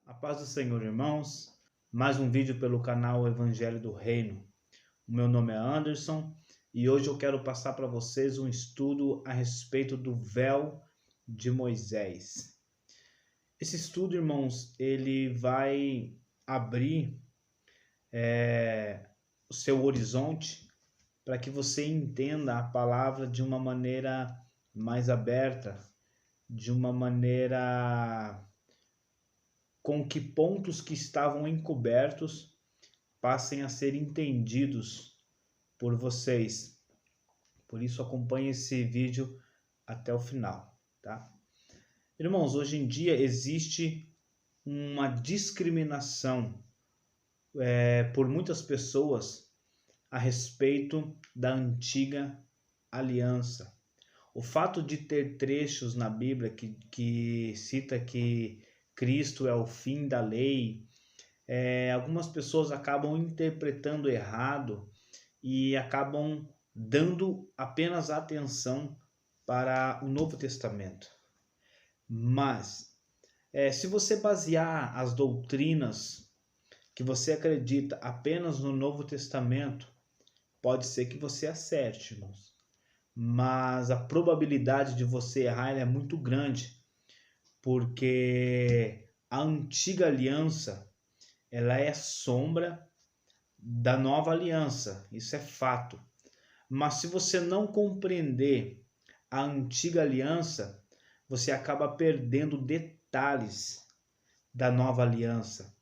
A paz do Senhor, irmãos. Mais um vídeo pelo canal Evangelho do Reino. O meu nome é Anderson e hoje eu quero passar para vocês um estudo a respeito do véu de Moisés. Esse estudo, irmãos, ele vai abrir o seu horizonte para que você entenda a palavra de uma maneira mais aberta, de uma maneira com que pontos que estavam encobertos passem a ser entendidos por vocês. Por isso, acompanhe esse vídeo até o final, tá? Irmãos, hoje em dia existe uma discriminação por muitas pessoas a respeito da antiga aliança. O fato de ter trechos na Bíblia que cita que Cristo é o fim da lei, algumas pessoas acabam interpretando errado e acabam dando apenas atenção para o Novo Testamento. Mas, se você basear as doutrinas que você acredita apenas no Novo Testamento, pode ser que você acerte, irmãos. Mas a probabilidade de você errar é muito grande, porque a antiga aliança ela é sombra da nova aliança, isso é fato. Mas se você não compreender a antiga aliança, você acaba perdendo detalhes da nova aliança.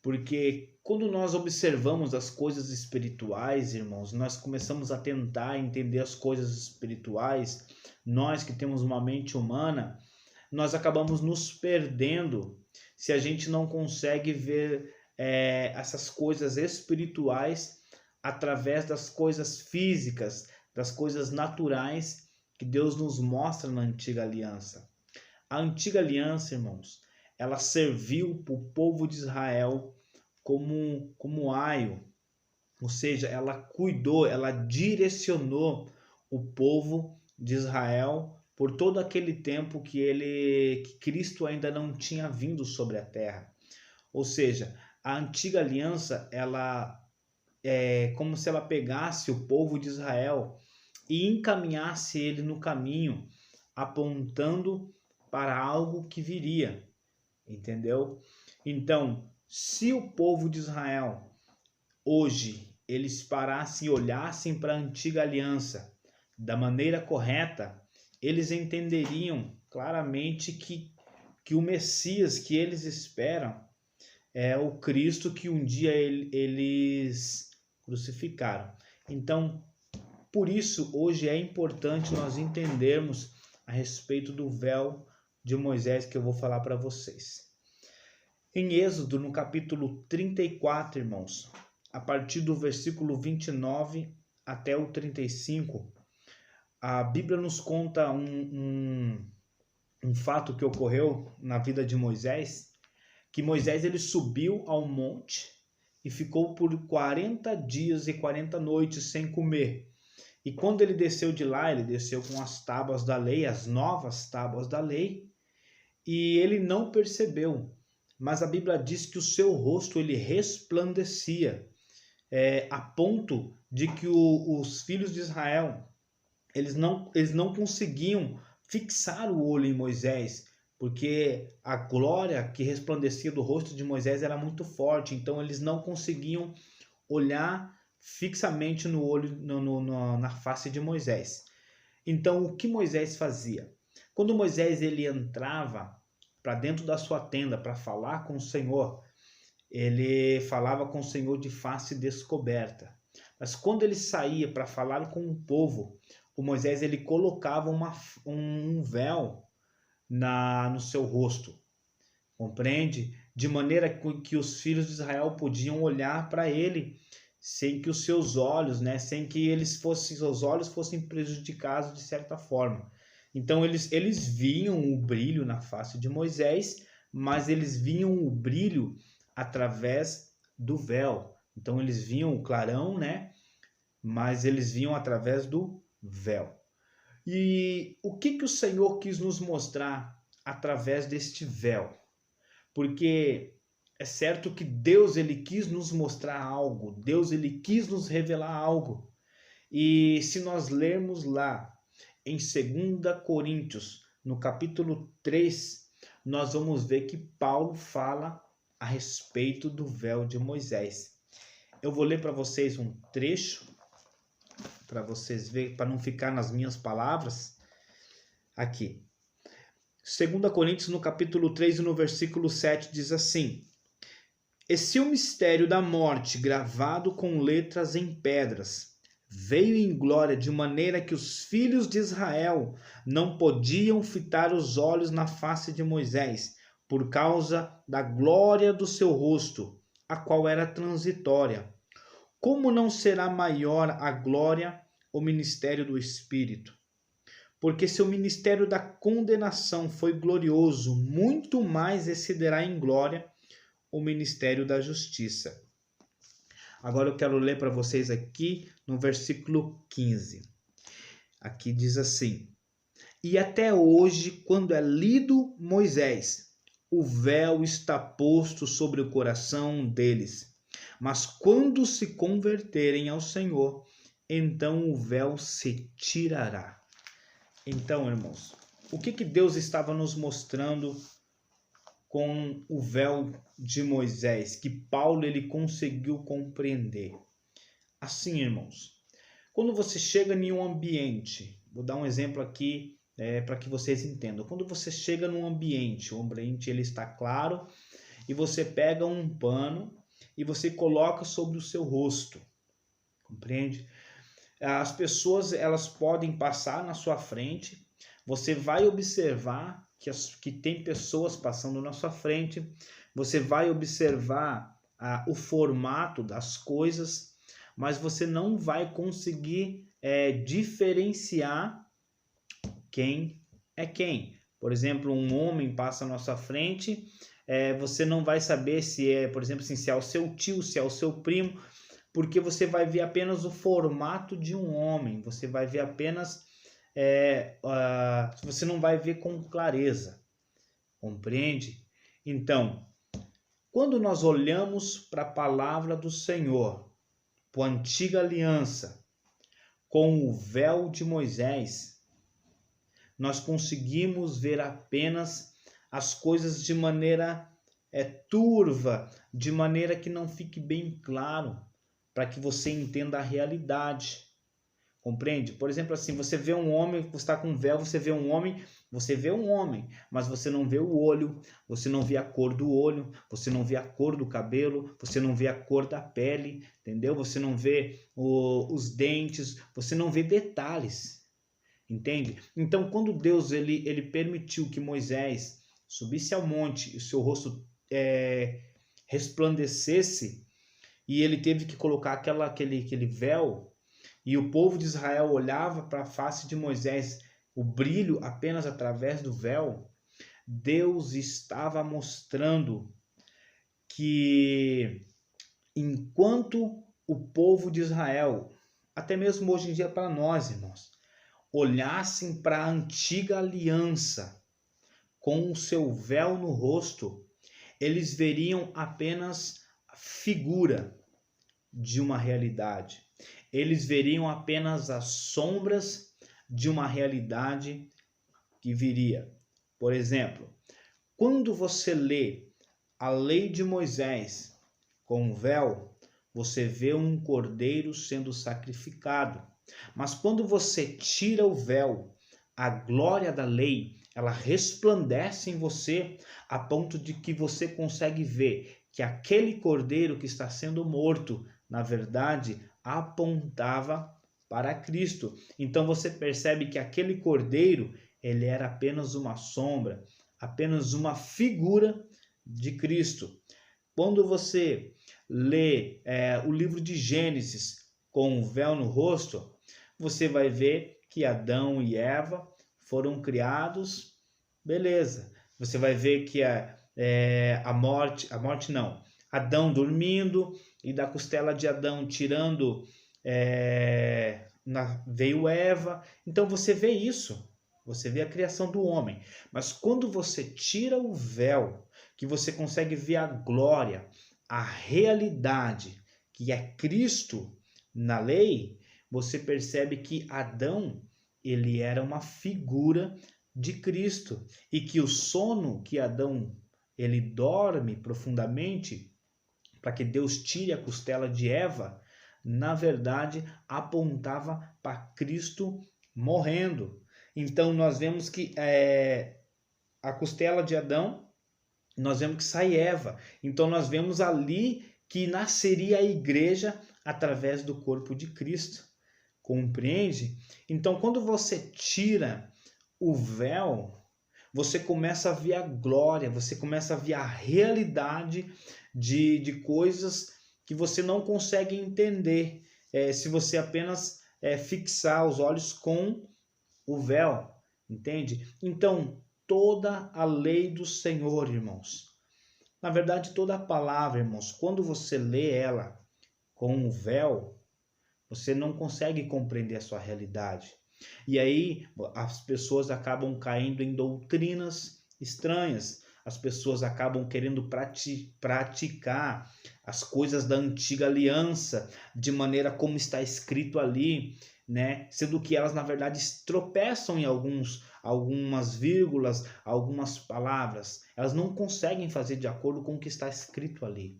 Porque quando nós observamos as coisas espirituais, irmãos, nós começamos a tentar entender as coisas espirituais, nós que temos uma mente humana, nós acabamos nos perdendo se a gente não consegue ver essas coisas espirituais através das coisas físicas, das coisas naturais que Deus nos mostra na antiga aliança. A antiga aliança, irmãos, ela serviu para o povo de Israel como aio, ou seja, ela cuidou, ela direcionou o povo de Israel por todo aquele tempo que Cristo ainda não tinha vindo sobre a terra. Ou seja, a antiga aliança, ela é como se ela pegasse o povo de Israel e encaminhasse ele no caminho, apontando para algo que viria, entendeu? Então, se o povo de Israel hoje eles parassem e olhassem para a antiga aliança da maneira correta, eles entenderiam claramente que o Messias que eles esperam é o Cristo que um dia eles crucificaram. Então, por isso, hoje é importante nós entendermos a respeito do véu de Moisés que eu vou falar para vocês. Em Êxodo, no capítulo 34, irmãos, a partir do versículo 29 até o 35, a Bíblia nos conta um fato que ocorreu na vida de Moisés, que Moisés ele subiu ao monte e ficou por 40 dias e 40 noites sem comer. E quando ele desceu de lá, ele desceu com as tábuas da lei, as novas tábuas da lei, e ele não percebeu. Mas a Bíblia diz que o seu rosto ele resplandecia, a ponto de que os filhos de Israel eles não conseguiam fixar o olho em Moisés, porque a glória que resplandecia do rosto de Moisés era muito forte, então eles não conseguiam olhar fixamente no olho, na face de Moisés. Então, o que Moisés fazia? Quando Moisés ele entrava para dentro da sua tenda para falar com o Senhor, ele falava com o Senhor de face descoberta. Mas quando ele saía para falar com o povo, o Moisés ele colocava um véu no seu rosto, compreende? De maneira que os filhos de Israel podiam olhar para ele sem que os seus olhos, sem que os olhos fossem prejudicados de certa forma. Então eles viam o brilho na face de Moisés, mas eles viam o brilho através do véu. Então eles viam o clarão, mas eles viam através do véu. E o que o Senhor quis nos mostrar através deste véu? porque é certo que Deus ele quis nos mostrar algo, Deus ele quis nos revelar algo. E se nós lermos lá em 2 Coríntios, no capítulo 3, nós vamos ver que Paulo fala a respeito do véu de Moisés. Eu vou ler para vocês um trecho, para vocês verem, para não ficar nas minhas palavras, aqui. 2 Coríntios, no capítulo 3 e no versículo 7, diz assim: E se o mistério da morte, gravado com letras em pedras, veio em glória de maneira que os filhos de Israel não podiam fitar os olhos na face de Moisés, por causa da glória do seu rosto, a qual era transitória. Como não será maior a glória, o ministério do Espírito? Porque se o ministério da condenação foi glorioso, muito mais excederá em glória o ministério da justiça. Agora eu quero ler para vocês aqui no versículo 15. Aqui diz assim: E até hoje, quando é lido Moisés, o véu está posto sobre o coração deles. Mas quando se converterem ao Senhor, então o véu se tirará. Então, irmãos, o que Deus estava nos mostrando com o véu de Moisés, que Paulo ele conseguiu compreender? Assim, irmãos, quando você chega em um ambiente, vou dar um exemplo aqui para que vocês entendam. Quando você chega num ambiente, o ambiente ele está claro, e você pega um pano e você coloca sobre o seu rosto, compreende? As pessoas elas podem passar na sua frente, você vai observar que tem pessoas passando na sua frente, você vai observar o formato das coisas, mas você não vai conseguir diferenciar quem é quem. Por exemplo, um homem passa na sua frente, você não vai saber se é, por exemplo, assim, se é o seu tio, se é o seu primo, porque você vai ver apenas o formato de um homem, você vai ver apenas, você não vai ver com clareza, compreende? Então, quando nós olhamos para a palavra do Senhor, para a antiga aliança, com o véu de Moisés, nós conseguimos ver apenas as coisas de maneira turva, de maneira que não fique bem claro, para que você entenda a realidade. Compreende? Por exemplo, assim, você vê um homem, você está com um véu, você vê um homem, mas você não vê o olho, você não vê a cor do olho, você não vê a cor do cabelo, você não vê a cor da pele, entendeu? Você não vê os dentes, você não vê detalhes. Entende? Então, quando Deus ele permitiu que Moisés subisse ao monte e o seu rosto resplandecesse, e ele teve que colocar aquele véu, e o povo de Israel olhava para a face de Moisés, o brilho apenas através do véu, Deus estava mostrando que enquanto o povo de Israel, até mesmo hoje em dia para nós, irmãos, olhassem para a antiga aliança com o seu véu no rosto, eles veriam apenas a figura de uma realidade. Eles veriam apenas as sombras de uma realidade que viria. Por exemplo, quando você lê a lei de Moisés com o véu, você vê um cordeiro sendo sacrificado. Mas quando você tira o véu, a glória da lei, ela resplandece em você a ponto de que você consegue ver que aquele cordeiro que está sendo morto, na verdade, apontava para Cristo. Então você percebe que aquele cordeiro, ele era apenas uma sombra, apenas uma figura de Cristo. Quando você lê o livro de Gênesis com o véu no rosto, você vai ver que Adão e Eva foram criados, beleza. Você vai ver que Adão dormindo, e da costela de Adão tirando, veio Eva. Então você vê isso, você vê a criação do homem. Mas quando você tira o véu, que você consegue ver a glória, a realidade que é Cristo na lei, você percebe que Adão, ele era uma figura de Cristo e que o sono que Adão ele dorme profundamente para que Deus tire a costela de Eva, na verdade apontava para Cristo morrendo. Então nós vemos que a costela de Adão, nós vemos que sai Eva. Então nós vemos ali que nasceria a igreja através do corpo de Cristo. Compreende? Então quando você tira o véu, você começa a ver a glória, você começa a ver a realidade de coisas que você não consegue entender se você apenas fixar os olhos com o véu, entende? Então, toda a lei do Senhor, irmãos, na verdade, toda a palavra, irmãos, quando você lê ela com o véu, você não consegue compreender a sua realidade. E aí as pessoas acabam caindo em doutrinas estranhas. As pessoas acabam querendo praticar as coisas da antiga aliança de maneira como está escrito ali, né? Sendo que elas na verdade tropeçam em algumas vírgulas, algumas palavras. Elas não conseguem fazer de acordo com o que está escrito ali.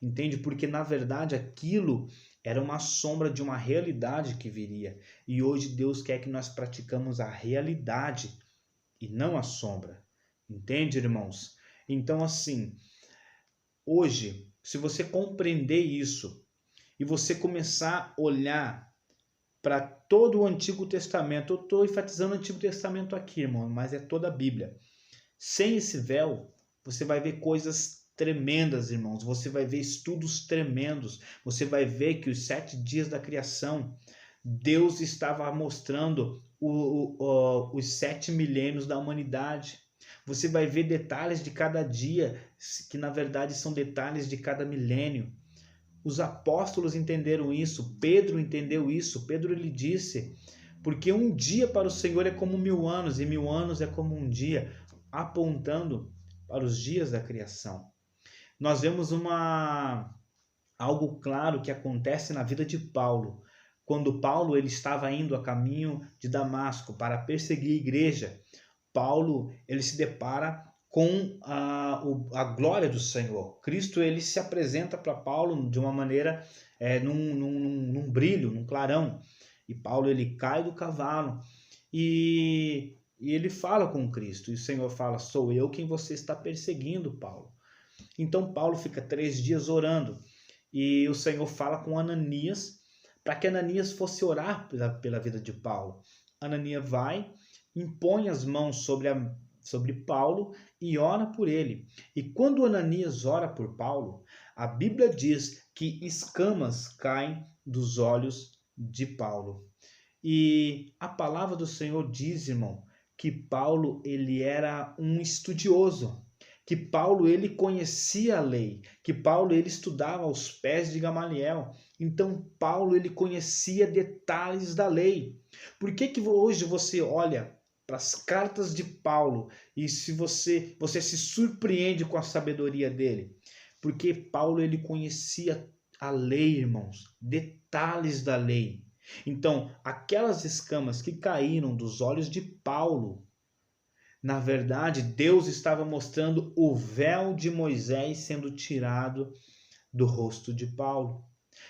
Entende? Porque na verdade aquilo era uma sombra de uma realidade que viria. E hoje Deus quer que nós praticamos a realidade e não a sombra. Entende, irmãos? Então, assim, hoje, se você compreender isso e você começar a olhar para todo o Antigo Testamento, eu estou enfatizando o Antigo Testamento aqui, irmão, mas é toda a Bíblia. Sem esse véu, você vai ver coisas tremendas, irmãos. Você vai ver estudos tremendos. Você vai ver que os 7 dias da criação, Deus estava mostrando os 7 milênios da humanidade. Você vai ver detalhes de cada dia, que na verdade são detalhes de cada milênio. Os apóstolos entenderam isso, Pedro entendeu isso. Pedro ele disse, porque um dia para o Senhor é como 1000 anos, e 1000 anos é como um dia, apontando para os dias da criação. Nós vemos algo claro que acontece na vida de Paulo. Quando Paulo ele estava indo a caminho de Damasco para perseguir a igreja, Paulo ele se depara com a glória do Senhor. Cristo ele se apresenta para Paulo de uma maneira, num brilho, num clarão. E Paulo ele cai do cavalo e ele fala com Cristo. E o Senhor fala, sou eu quem você está perseguindo, Paulo. Então Paulo fica 3 dias orando e o Senhor fala com Ananias para que Ananias fosse orar pela vida de Paulo. Ananias vai, impõe as mãos sobre Paulo e ora por ele. E quando Ananias ora por Paulo, a Bíblia diz que escamas caem dos olhos de Paulo. E a palavra do Senhor diz, irmão, que Paulo ele era um estudioso, que Paulo ele conhecia a lei, que Paulo ele estudava aos pés de Gamaliel. Então Paulo ele conhecia detalhes da lei. Por que hoje você olha para as cartas de Paulo e se você se surpreende com a sabedoria dele? Porque Paulo ele conhecia a lei, irmãos, detalhes da lei. Então, aquelas escamas que caíram dos olhos de Paulo, na verdade, Deus estava mostrando o véu de Moisés sendo tirado do rosto de Paulo.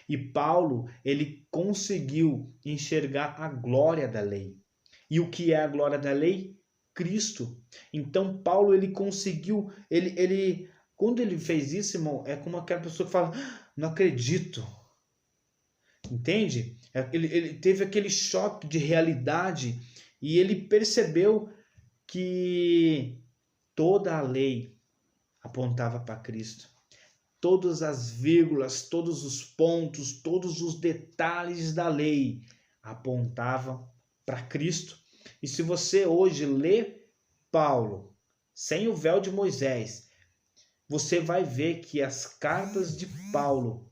E Paulo, ele conseguiu enxergar a glória da lei. E o que é a glória da lei? Cristo. Então, Paulo, ele conseguiu, quando ele fez isso, irmão, é como aquela pessoa que fala, não acredito. Entende? Ele teve aquele choque de realidade e ele percebeu que toda a lei apontava para Cristo. Todas as vírgulas, todos os pontos, todos os detalhes da lei apontavam para Cristo. E se você hoje lê Paulo sem o véu de Moisés, você vai ver que as cartas de Paulo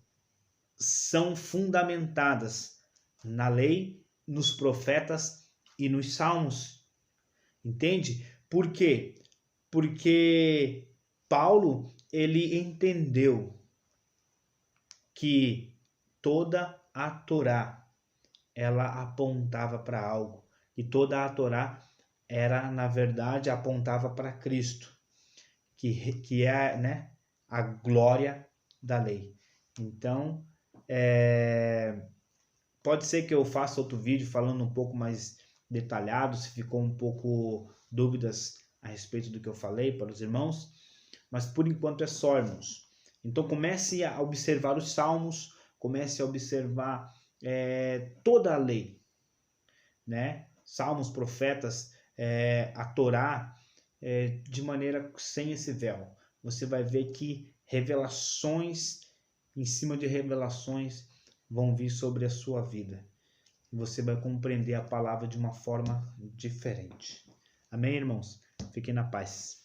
são fundamentadas na lei, nos profetas e nos salmos. Entende? Por quê? Porque Paulo, ele entendeu que toda a Torá, ela apontava para algo. E toda a Torá era, na verdade, apontava para Cristo, que é, né, a glória da lei. Então, pode ser que eu faça outro vídeo falando um pouco mais detalhado, se ficou um pouco dúvidas a respeito do que eu falei para os irmãos, mas por enquanto é só, irmãos. Então comece a observar os salmos, comece a observar toda a lei, né? Salmos, profetas, a Torá, de maneira sem esse véu. Você vai ver que revelações em cima de revelações vão vir sobre a sua vida. Você vai compreender a palavra de uma forma diferente. Amém, irmãos? Fiquem na paz.